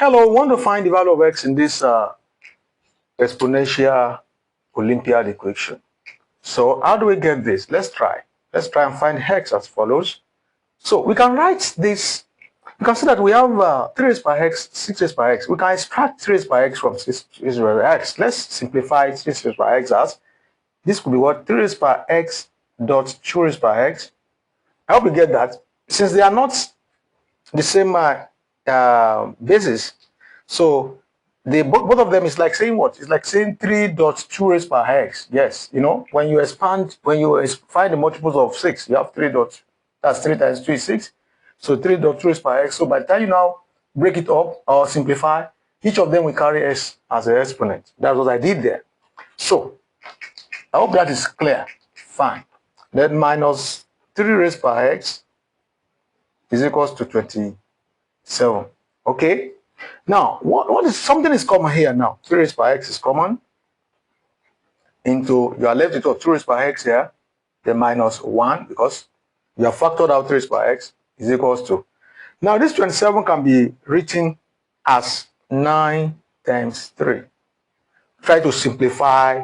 Hello, we want to find the value of x in this exponential Olympiad equation. So how do we get this? Let's try. Let's try and find x as follows. So we can write this. You can see that we have 3 raised by x, 6 raised by x. We can extract 3 raised by x from 6 raised by x. Let's simplify 6 raised by x as this could be what? 3 raised by x dot 2 raised by x. I hope you get that. Since they are not the same basis, so both of them is like saying what? It's like saying 3.2 raised by x. Yes, you know, when you find the multiples of 6, you have 3 dot, that's 3 times 2 is 6. So 3.2 raised by x. So by the time you now break it up or simplify, each of them will carry s as an exponent. That's what I did there. So I hope that is clear. Fine. Then minus 3 raised by x is equals to 27. Okay. Now, what is something is common here now? 3 raised by x is common. Into you are left with 2 raised by x here, then minus 1 because you have factored out 3 raised by x is equals to. Now this 27 can be written as 9 times 3. Try to simplify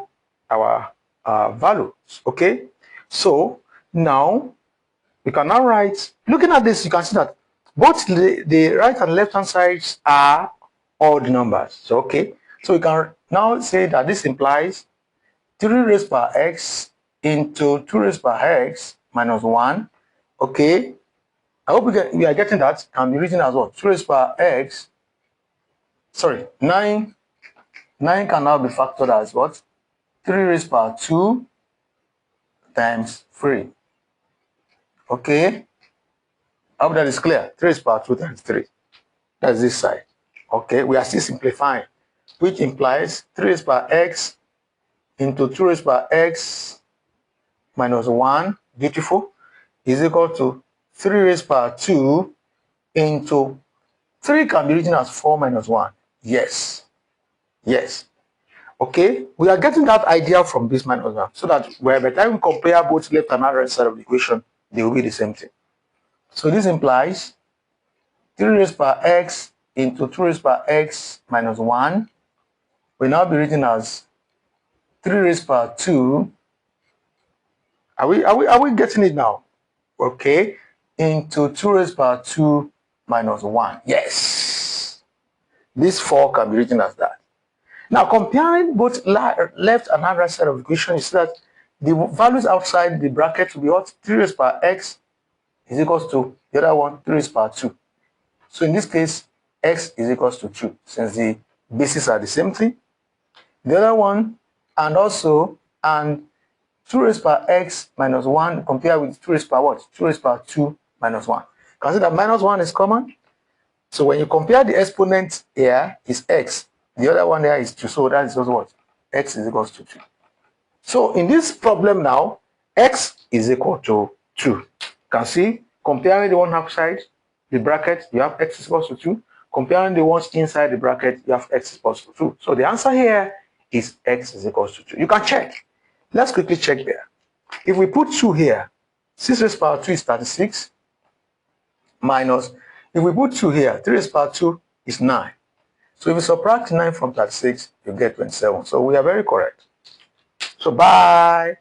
our values. Okay. So now we can now write. Looking at this, you can see that both the right and left hand sides are odd numbers. So okay, so we can now say that this implies 3 raised by x into 2 raised by x minus 1. Okay, I hope we are getting that. Can be written as what? 2 raised by x. Sorry, 9 can now be factored as what? 3 raised by 2 times 3. Okay, I hope that is clear. 3 raised by 2 times 3. That's this side. Okay, we are still simplifying, which implies 3 raised by x into 2 raised by x minus 1, beautiful, is equal to 3 raised by 2 into 3 can be written as 4 minus 1. Yes. Yes. Okay, we are getting that idea from this minus 1, so that by the time we compare both left and right side of the equation, they will be the same thing. So this implies 3 raised by x into 2 raised by x minus 1 will now be written as 3 raised by 2. Are we getting it now? Okay, into 2 raised by 2 minus 1. Yes. This 4 can be written as that. Now comparing both left and right side of the equation is that the values outside the bracket will be what? 3 raised by x is equals to the other one, 3 raised by 2. So in this case, x is equals to 2, since the bases are the same thing. The other one, and 2 raised by x minus 1 compared with 2 raised by what? 2 raised by 2 minus 1. You can see that minus 1 is common. So when you compare the exponent here is x, the other one there is 2. So that is also what? X is equals to 2. So in this problem now, x is equal to 2. You can see, comparing the one outside the bracket, you have x is equals to 2. Comparing the ones inside the bracket, you have x is equals to 2. So the answer here is x is equals to 2. You can check. Let's quickly check there. If we put 2 here, 6 raised by 2 is 36. Minus, if we put 2 here, 3 raised by 2 is 9. So if you subtract 9 from 36, you get 27. So we are very correct. So bye.